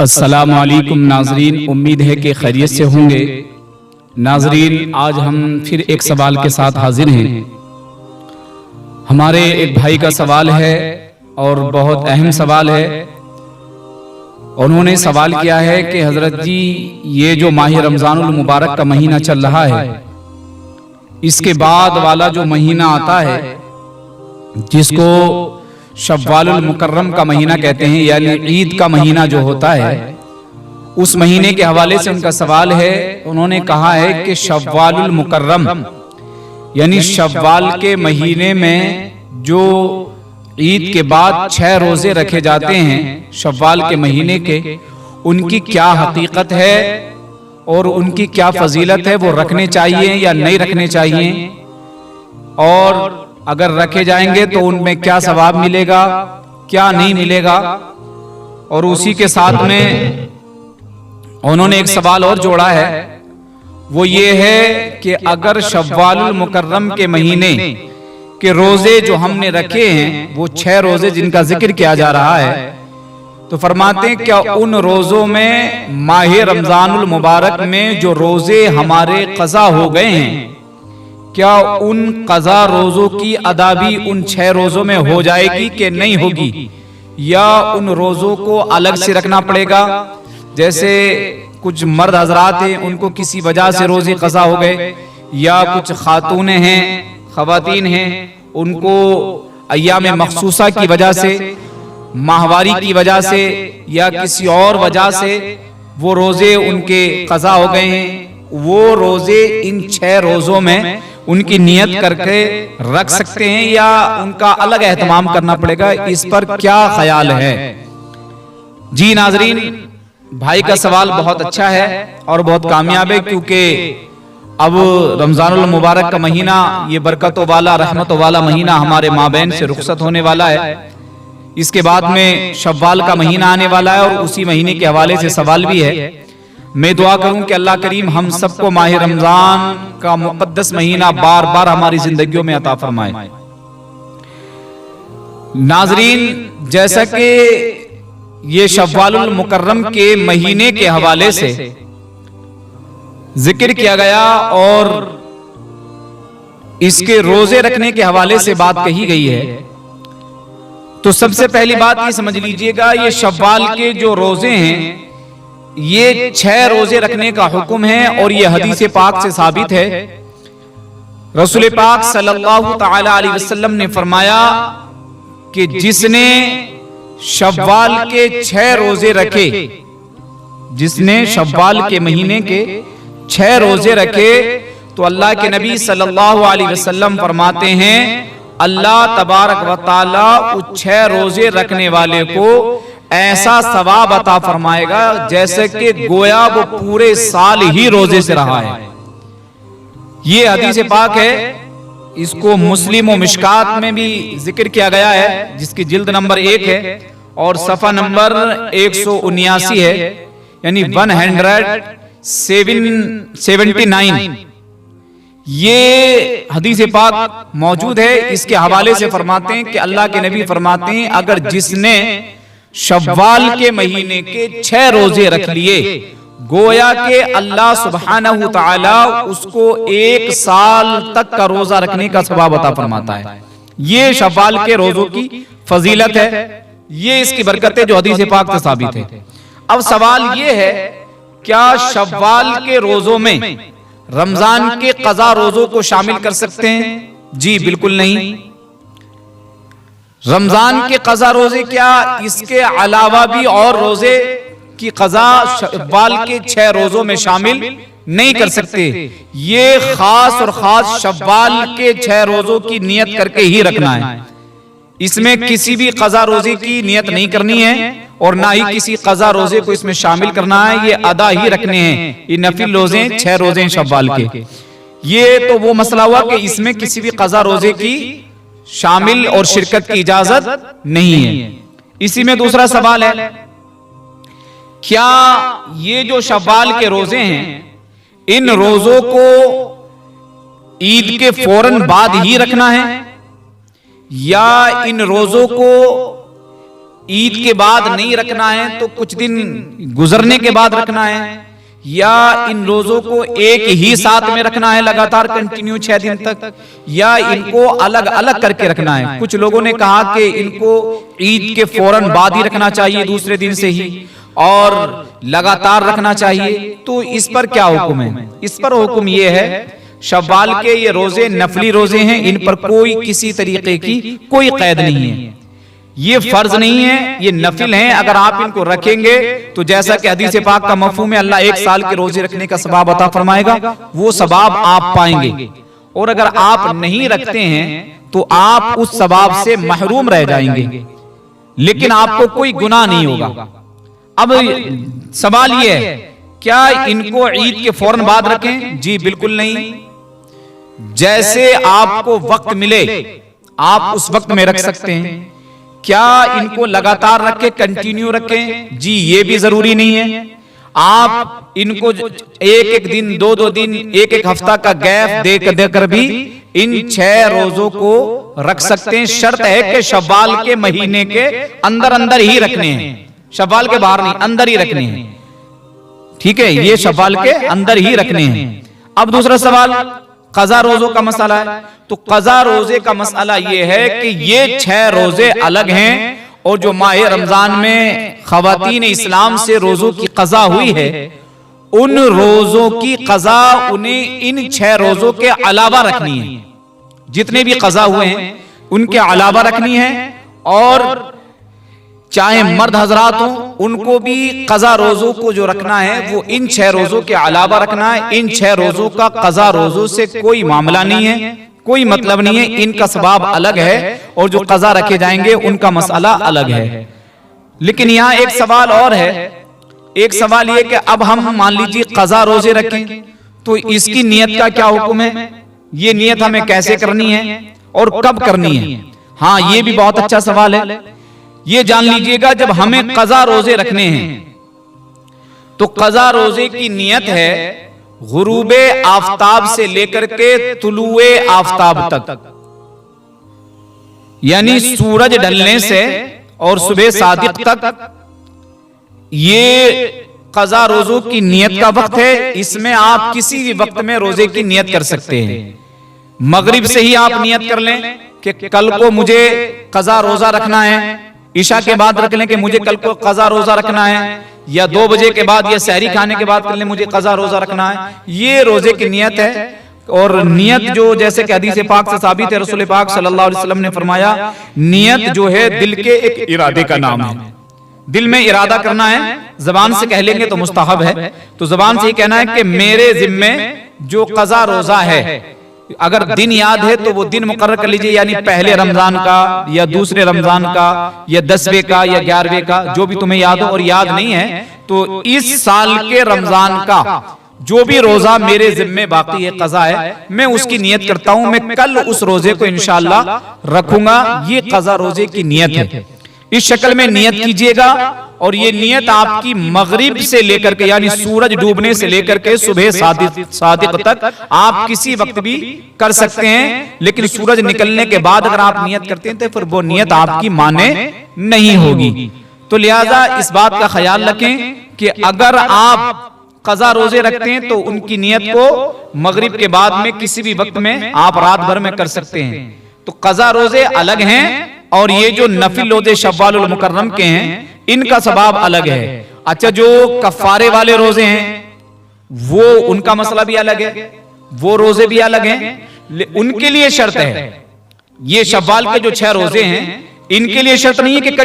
السلام علیکم ناظرین، امید ہے کہ خیریت سے ہوں گے۔ ناظرین، آج ہم پھر ایک سوال کے ساتھ حاضر ہیں۔ ہمارے ایک بھائی کا سوال ہے اور بہت اہم سوال ہے۔ انہوں نے سوال کیا ہے کہ حضرت جی، یہ جو ماہ رمضان المبارک کا مہینہ چل رہا ہے، اس کے بعد والا جو مہینہ آتا ہے جس کو شوال المکرم کا مہینہ کہتے ہیں، یعنی عید کا مہینہ جو ہوتا ہے، اس مہینے کے حوالے سے ان کا سوال ہے۔ انہوں نے کہا ہے کہ شوال المکرم یعنی شوال کے مہینے میں جو عید کے بعد 6 روزے رکھے جاتے ہیں شوال کے مہینے کے، ان کی کیا حقیقت ہے اور ان کی کیا فضیلت ہے؟ وہ رکھنے چاہیے یا نہیں رکھنے چاہیے؟ اور اگر رکھے جائیں گے تو ان میں کیا ثواب ملے گا، کیا نہیں ملے گا؟ اور اسی کے ساتھ میں انہوں نے ایک سوال اور جوڑا ہے، وہ یہ ہے کہ اگر شوال المکرم کے مہینے کے روزے جو ہم نے رکھے ہیں، وہ 6 روزے جن کا ذکر کیا جا رہا ہے، تو فرماتے ہیں کیا ان روزوں میں ماہ رمضان المبارک میں جو روزے ہمارے قضا ہو گئے ہیں، کیا ان قضا روزوں کی ادا بھی ان 6 روزوں میں ہو جائے گی کہ نہیں ہوگی، یا ان روزوں کو الگ سے رکھنا پڑے گا؟ جیسے کچھ مرد حضرات ہیں، ان کو کسی وجہ سے روزے قضا ہو گئے، یا کچھ خاتونیں ہیں، خواتین ہیں، ان کو ایام مخصوصہ کی وجہ سے، ماہواری کی وجہ سے، یا کسی اور وجہ سے وہ روزے ان کے قضا ہو گئے ہیں، وہ روزے ان 6 روزوں میں ان کی نیت کر کے رکھ سکتے ہیں یا ان کا الگ اہتمام کرنا پڑے گا؟ اس پر کیا خیال ہے؟ جی ناظرین، بھائی کا سوال بہت اچھا ہے اور بہت کامیاب ہے، کیونکہ اب رمضان المبارک کا مہینہ، یہ برکتوں والا، رحمتوں والا مہینہ ہمارے مابین سے رخصت ہونے والا ہے۔ اس کے بعد میں شوال کا مہینہ آنے والا ہے اور اسی مہینے کے حوالے سے سوال بھی ہے۔ میں دعا کروں کہ اللہ کریم ہم سب کو ماہ رمضان کا مقدس مہینہ بار بار ہماری زندگیوں میں عطا فرمائے۔ ناظرین، جیسا کہ یہ شوال المکرم کے مہینے کے حوالے سے ذکر کیا گیا اور اس کے روزے رکھنے کے حوالے سے بات کہی گئی ہے، تو سب سے پہلی بات یہ سمجھ لیجئے گا، یہ شوال کے جو روزے ہیں، یہ 6 روزے رکھنے کا حکم ہے اور یہ حدیث پاک سے ثابت ہے۔ رسول پاک صلی اللہ تعالی علیہ وسلم نے فرمایا کہ جس نے شوال کے 6 روزے رکھے، جس نے شوال کے مہینے کے 6 روزے رکھے، تو اللہ کے نبی صلی اللہ علیہ وسلم فرماتے ہیں اللہ تبارک و تعالی اس 6 روزے رکھنے والے کو ایسا ثواب عطا فرمائے گا جیسے کہ گویا وہ پورے سال ہی روزے سے رہا ہے۔ یہ حدیث پاک ہے، اس کو مسلم و مشکات میں بھی ذکر کیا گیا ہے، جس کی جلد نمبر 1 ہے اور صفحہ نمبر 179 ہے، یعنی 179 یہ حدیث پاک موجود ہے۔ اس کے حوالے سے فرماتے ہیں کہ اللہ کے نبی فرماتے ہیں اگر جس نے شوال کے مہینے کے 6 روزے رکھ لیے، گویا کہ اللہ سبحانہ وتعالی اس کو 1 سال تک کا روزہ رکھنے کا ثواب عطا فرماتا ہے۔ یہ شوال کے روزوں کی فضیلت ہے، یہ اس کی برکت ہے جو حدیث پاک سے ثابت ہے۔ اب سوال یہ ہے، کیا شوال کے روزوں میں رمضان کے قضا روزوں کو شامل کر سکتے ہیں؟ جی بالکل نہیں۔ رمضان کے قضا روزے کیا اس کے علاوہ بھی اور روزے کی قضا شوال کے 6 روزوں میں شامل نہیں کر سکتے؟ یہ خاص اور خاص شوال کے 6 روزوں کی نیت کر کے ہی رکھنا ہے، اس میں کسی بھی قضا روزے کی نیت نہیں کرنی ہے اور نہ ہی کسی قضا روزے کو اس میں شامل کرنا ہے، یہ ادا ہی رکھنے ہیں۔ یہ نفل روزے 6 روزے ہیں شوال کے۔ یہ تو وہ مسئلہ ہوا کہ اس میں کسی بھی قضا روزے کی شامل اور شرکت کی اجازت نہیں ہے۔ اسی میں دوسرا سوال ہے، کیا یہ جو شوال کے روزے ہیں، ان روزوں کو عید کے فوراً بعد ہی رکھنا ہے، یا ان روزوں کو عید کے بعد نہیں رکھنا ہے تو کچھ دن گزرنے کے بعد رکھنا ہے، یا ان روزوں کو ایک ہی ساتھ میں رکھنا ہے لگاتار کنٹینیو 6 دن تک، یا ان کو الگ الگ کر کے رکھنا ہے۔ کچھ لوگوں نے کہا کہ ان کو عید کے فوراً بعد ہی رکھنا چاہیے، دوسرے دن سے ہی، اور لگاتار رکھنا چاہیے۔ تو اس پر کیا حکم ہے؟ اس پر حکم یہ ہے، شوال کے یہ روزے نفلی روزے ہیں، ان پر کوئی کسی طریقے کی کوئی قید نہیں ہے، یہ فرض نہیں ہے، یہ نفل ہیں۔ اگر آپ ان کو رکھیں گے تو جیسا کہ حدیث پاک کا مفہوم ہے، اللہ 1 سال کے روزے رکھنے کا ثواب عطا فرمائے گا، وہ ثواب آپ پائیں گے۔ اور اگر آپ نہیں رکھتے ہیں تو آپ اس ثواب سے محروم رہ جائیں گے، لیکن آپ کو کوئی گناہ نہیں ہوگا۔ اب سوال یہ ہے، کیا ان کو عید کے فوراً بعد رکھیں؟ جی بالکل نہیں، جیسے آپ کو وقت ملے آپ اس وقت میں رکھ سکتے ہیں۔ کیا ان کو لگاتار رکھیں، کنٹینیو رکھیں؟ جی یہ بھی ضروری نہیں ہے، آپ ان کو ایک دن 2 دن 1 ہفتہ کا گیپ دے کر بھی ان 6 روزوں کو رکھ سکتے ہیں۔ شرط ہے کہ شوال کے مہینے کے اندر ہی رکھنے ہیں، شوال کے باہر نہیں، اندر ہی رکھنے ہیں، ٹھیک ہے؟ یہ شوال کے اندر ہی رکھنے ہیں۔ اب دوسرا سوال قضا روزوں کا مسئلہ ہے، تو قضا روزے کا مسئلہ یہ ہے کہ یہ 6 روزے الگ ہیں، اور جو ماہ رمضان میں خواتین اسلام سے روزوں کی قضا ہوئی ہے، ان روزوں کی قضا انہیں ان 6 روزوں کے علاوہ رکھنی ہے، جتنے بھی قضا ہوئے ہیں ان کے علاوہ رکھنی ہے۔ اور چاہے مرد حضرات ہوں، ان کو بھی قضا روزوں کو جو رکھنا ہے وہ ان 6 روزوں کے علاوہ رکھنا ہے۔ ان 6 روزوں کا قضا روزوں سے کوئی معاملہ نہیں ہے، کوئی مطلب نہیں ہے، ان کا ثواب الگ ہے، اور جو قضا رکھے جائیں گے ان کا مسئلہ الگ ہے۔ لیکن یہاں ایک سوال اور ہے، ایک سوال یہ کہ اب ہم مان لیجیے قضا روزے رکھیں تو اس کی نیت کا کیا حکم ہے؟ یہ نیت ہمیں کیسے کرنی ہے اور کب کرنی ہے؟ ہاں یہ بھی بہت اچھا سوال ہے۔ یہ جان لیجئے گا، جب ہمیں قضا روزے رکھنے ہیں تو قضا روزے کی نیت ہے غروب آفتاب سے لے کر کے طلوع آفتاب تک، یعنی سورج ڈھلنے سے اور صبح صادق تک، یہ قضا روزوں کی نیت کا وقت ہے۔ اس میں آپ کسی بھی وقت میں روزے کی نیت کر سکتے ہیں۔ مغرب سے ہی آپ نیت کر لیں کہ کل کو مجھے قضا روزہ رکھنا ہے، عشاء کے بعد رکھ لیں کہ مجھے کل کو قضا روزہ رکھنا ہے، یا 2 بجے کے بعد یا سحری کھانے کے بعد کر لیں مجھے قضا روزہ رکھنا ہے۔ یہ روزے کی نیت ہے، اور نیت جو جیسے کہ حدیث پاک سے ثابت ہے، رسول پاک صلی اللہ علیہ وسلم نے فرمایا نیت جو ہے دل کے ایک ارادے کا نام ہے، دل میں ارادہ کرنا ہے۔ زبان سے کہہ لیں گے تو مستحب ہے، تو زبان سے ہی کہنا ہے کہ میرے ذمے جو قضا روزہ ہے، اگر دن یاد ہے تو وہ دن مقرر کر لیجئے، یعنی پہلے رمضان کا یا دوسرے رمضان کا یا 10ویں کا یا 11ویں کا، جو بھی تمہیں یاد ہو، اور یاد نہیں ہے تو اس سال کے رمضان کا جو بھی روزہ میرے ذمے باقی ہے، قضا ہے، میں اس کی نیت کرتا ہوں، میں کل اس روزے کو انشاءاللہ رکھوں گا۔ یہ قضا روزے کی نیت ہے، اس شکل میں نیت کیجئے گا، اور یہ نیت آپ کی مغرب سے لے کر کے، یعنی سورج ڈوبنے سے لے کر کے صبح صادق تک آپ کسی وقت بھی کر سکتے ہیں، لیکن سورج نکلنے کے بعد اگر آپ نیت کرتے ہیں تو پھر وہ نیت آپ کی مانے نہیں ہوگی۔ تو لہٰذا اس بات کا خیال رکھیں کہ اگر آپ قضا روزے رکھتے ہیں تو ان کی نیت کو مغرب کے بعد میں کسی بھی وقت میں آپ رات بھر میں کر سکتے ہیں۔ تو قضا روزے الگ ہیں، اور یہ جو نفل روزے شوال المکرم کے ہیں ان کا ثواب الگ ہے۔ اچھا جو کفارے والے روزے ہیں وہ ان کا مسئلہ بھی الگ ہے، وہ روزے بھی الگ ہیں، ان کے لیے شرط ہے، یہ شوال کے جو 6 روزے ہیں ان کے لیے شرط نہیں ہے کہ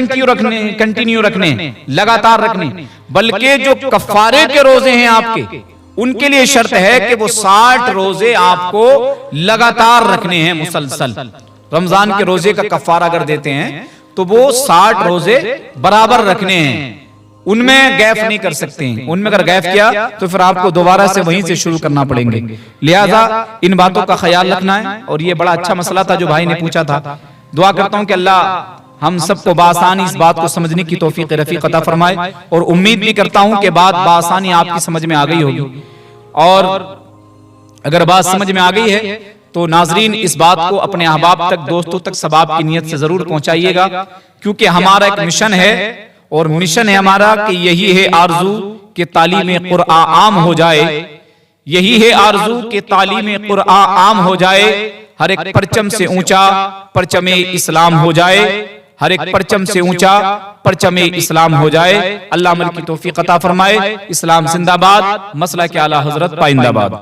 کنٹینیو رکھنے لگاتار رکھنے، بلکہ جو کفارے کے روزے ہیں آپ کے، ان کے لیے شرط ہے کہ وہ 60 روزے آپ کو لگاتار رکھنے ہیں مسلسل۔ رمضان کے روزے کا کفارہ اگر دیتے ہیں تو وہ 60 روزے برابر رکھنے ہیں، ان میں گیف نہیں کر سکتے ہیں، ان میں اگر گیف کیا تو پھر آپ کو دوبارہ سے وہیں سے شروع کرنا پڑیں گے۔ لہٰذا ان باتوں کا خیال رکھنا ہے، اور یہ بڑا اچھا مسئلہ تھا جو بھائی نے پوچھا تھا۔ دعا کرتا ہوں کہ اللہ ہم سب کو بآسانی اس بات کو سمجھنے کی توفیق رفیق عطا فرمائے، اور امید بھی کرتا ہوں کہ بات بآسانی آپ کی سمجھ میں آ گئی ہوگی، اور اگر بات سمجھ میں آ گئی ہے تو ناظرین اس بات کو اپنے احباب تک، دوستوں تک ثواب کی نیت سے ضرور پہنچائیے گا، کیونکہ ہمارا ایک مشن ہے، اور مشن ہے ہمارا کہ یہی ہے آرزو کہ تعلیم قرآن عام ہو جائے، یہی ہے آرزو کہ تعلیم قرآن عام ہو جائے، ہر ایک پرچم سے اونچا پرچم اسلام ہو جائے، ہر ایک پرچم سے اونچا پرچم اسلام ہو جائے۔ اللہ عمل کی توفیق عطا فرمائے۔ اسلام زندہ باد، مسلک اعلی حضرت پائندہ باد۔